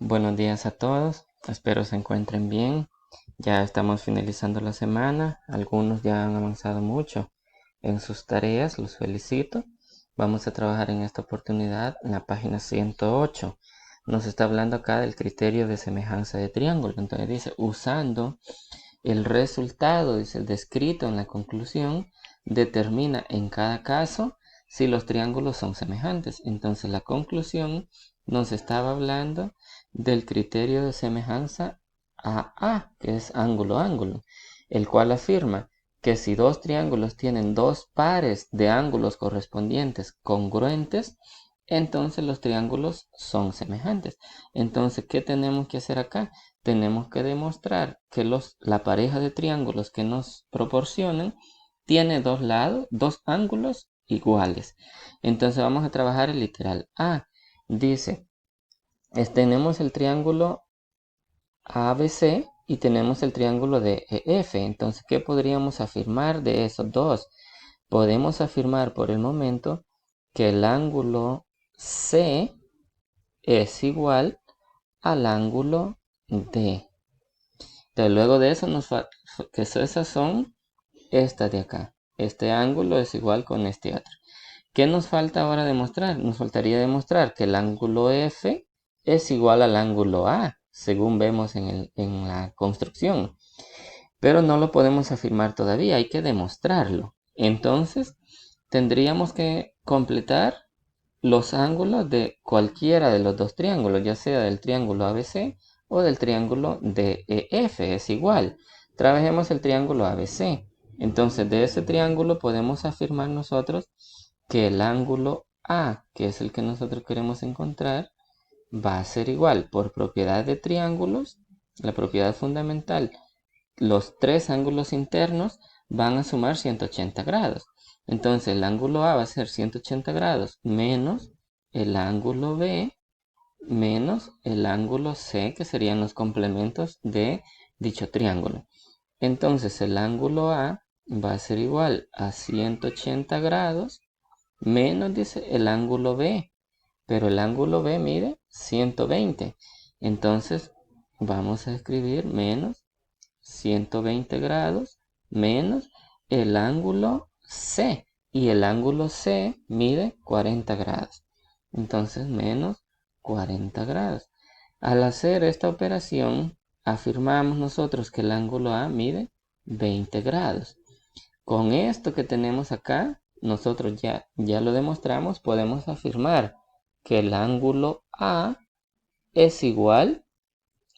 Buenos días a todos, espero se encuentren bien. Ya estamos finalizando la semana, algunos ya han avanzado mucho en sus tareas, los felicito. Vamos a trabajar en esta oportunidad en la página 108. Nos está hablando acá del criterio de semejanza de triángulo. Entonces dice, usando el resultado, dice el descrito en la conclusión, determina en cada caso si los triángulos son semejantes. Entonces la conclusión nos estaba hablando del criterio de semejanza AA, que es ángulo-ángulo, el cual afirma que si dos triángulos tienen dos pares de ángulos correspondientes congruentes, entonces los triángulos son semejantes. Entonces, ¿qué tenemos que hacer acá? Tenemos que demostrar que la pareja de triángulos que nos proporcionan tiene dos lados, dos ángulos iguales. Entonces vamos a trabajar el literal A. Dice, tenemos el triángulo ABC y tenemos el triángulo de EF. Entonces, ¿qué podríamos afirmar de esos dos? Podemos afirmar por el momento que el ángulo C es igual al ángulo D. Entonces, luego de eso, que esas son estas de acá. Este ángulo es igual con este otro. ¿Qué nos falta ahora demostrar? Nos faltaría demostrar que el ángulo F es igual al ángulo A, según vemos en la construcción. Pero no lo podemos afirmar todavía, hay que demostrarlo. Entonces, tendríamos que completar los ángulos de cualquiera de los dos triángulos, ya sea del triángulo ABC o del triángulo DEF, es igual. Trabajemos el triángulo ABC. Entonces, de ese triángulo podemos afirmar nosotros que el ángulo A, que es el que nosotros queremos encontrar, va a ser igual por propiedad de triángulos, la propiedad fundamental. Los tres ángulos internos van a sumar 180 grados. Entonces el ángulo A va a ser 180 grados menos el ángulo B menos el ángulo C, que serían los complementos de dicho triángulo. Entonces el ángulo A va a ser igual a 180 grados menos, dice, el ángulo B. Pero el ángulo B mide 120. Entonces vamos a escribir menos 120 grados menos el ángulo C. Y el ángulo C mide 40 grados. Entonces menos 40 grados. Al hacer esta operación, afirmamos nosotros que el ángulo A mide 20 grados. Con esto que tenemos acá, nosotros ya lo demostramos, podemos afirmar que el ángulo A es igual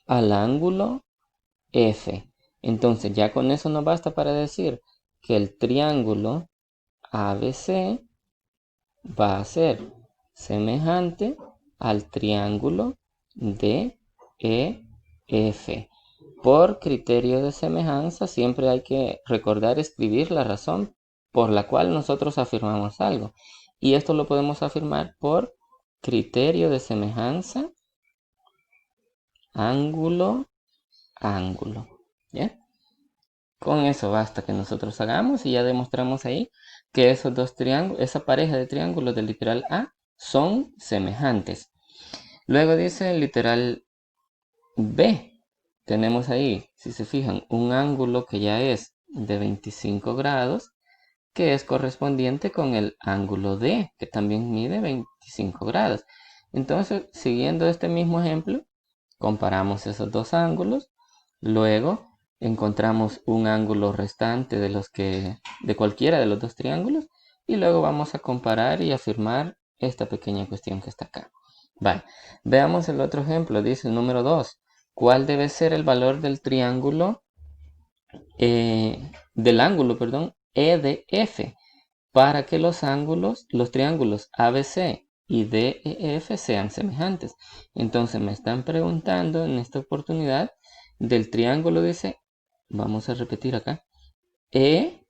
al ángulo F. Entonces ya con eso nos basta para decir que el triángulo ABC va a ser semejante al triángulo DEF. Por criterio de semejanza siempre hay que recordar escribir la razón por la cual nosotros afirmamos algo. Y esto lo podemos afirmar por criterio de semejanza, ángulo, ángulo. ¿Ya? Con eso basta que nosotros hagamos y ya demostramos ahí que esos dos triángulos, esa pareja de triángulos del literal A son semejantes. Luego dice el literal B. Tenemos ahí, si se fijan, un ángulo que ya es de 25 grados, que es correspondiente con el ángulo D, que también mide 25 grados. Entonces, siguiendo este mismo ejemplo, comparamos esos dos ángulos, luego encontramos un ángulo restante de cualquiera de los dos triángulos, y luego vamos a comparar y afirmar esta pequeña cuestión que está acá. Vale, veamos el otro ejemplo, dice el número 2. ¿Cuál debe ser el valor del triángulo, del ángulo, perdón, EDF, para que los triángulos ABC y DEF sean semejantes? Entonces me están preguntando en esta oportunidad del triángulo, dice, vamos a repetir acá, EDF.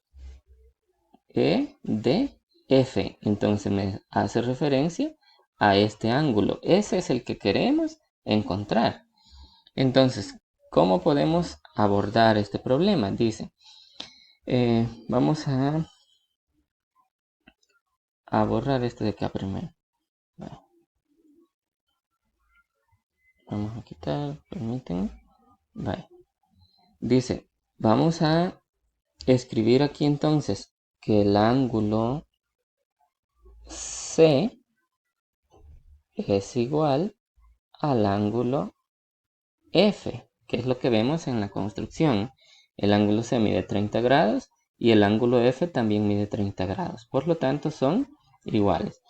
Entonces me hace referencia a este ángulo. Ese es el que queremos encontrar. Entonces, ¿cómo podemos abordar este problema? Dice, vamos a borrar este de acá primero. Vamos a quitar, permítanme. Vale. Dice, vamos a escribir aquí entonces que el ángulo C es igual al ángulo F, que es lo que vemos en la construcción. El ángulo C mide 30 grados y el ángulo F también mide 30 grados. Por lo tanto, son iguales.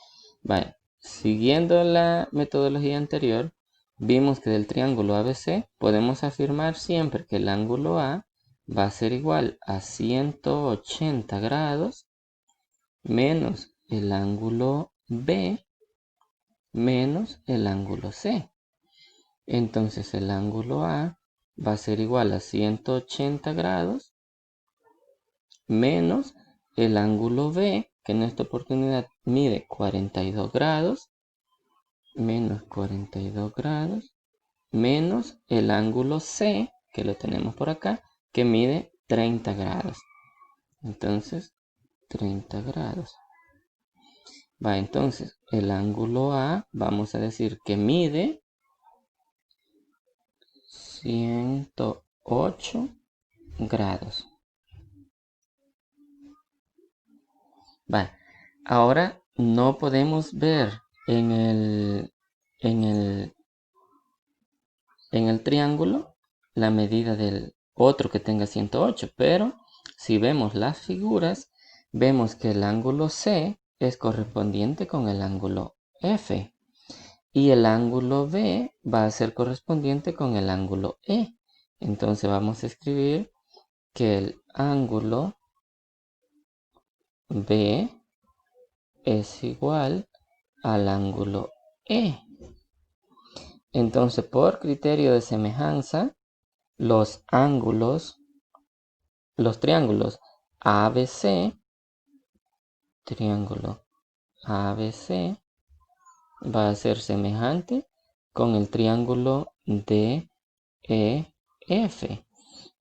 Vale. Siguiendo la metodología anterior, vimos que del triángulo ABC podemos afirmar siempre que el ángulo A va a ser igual a 180 grados menos el ángulo B menos el ángulo C. Entonces el ángulo A va a ser igual a 180 grados menos el ángulo B, que en esta oportunidad mide 42 grados, menos 42 grados, menos el ángulo C, que lo tenemos por acá, que mide 30 grados. Entonces, 30 grados. Va, entonces, el ángulo A, vamos a decir que mide 108 grados. Va, ahora no podemos ver en el triángulo la medida del otro que tenga 108, pero si vemos las figuras, vemos que el ángulo C es correspondiente con el ángulo F y el ángulo B va a ser correspondiente con el ángulo E. Entonces vamos a escribir que el ángulo B es igual al ángulo E. Entonces, por criterio de semejanza, los triángulos ABC, triángulo ABC va a ser semejante con el triángulo DEF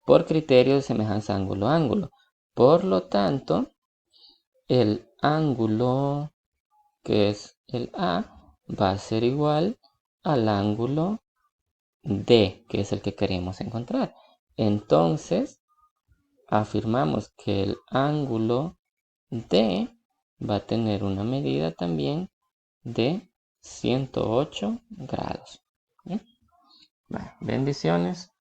por criterio de semejanza ángulo-ángulo. Por lo tanto, el ángulo que es el A va a ser igual al ángulo D, que es el que queremos encontrar. Entonces, afirmamos que el ángulo D va a tener una medida también de 108 grados. ¿Bien? Bendiciones.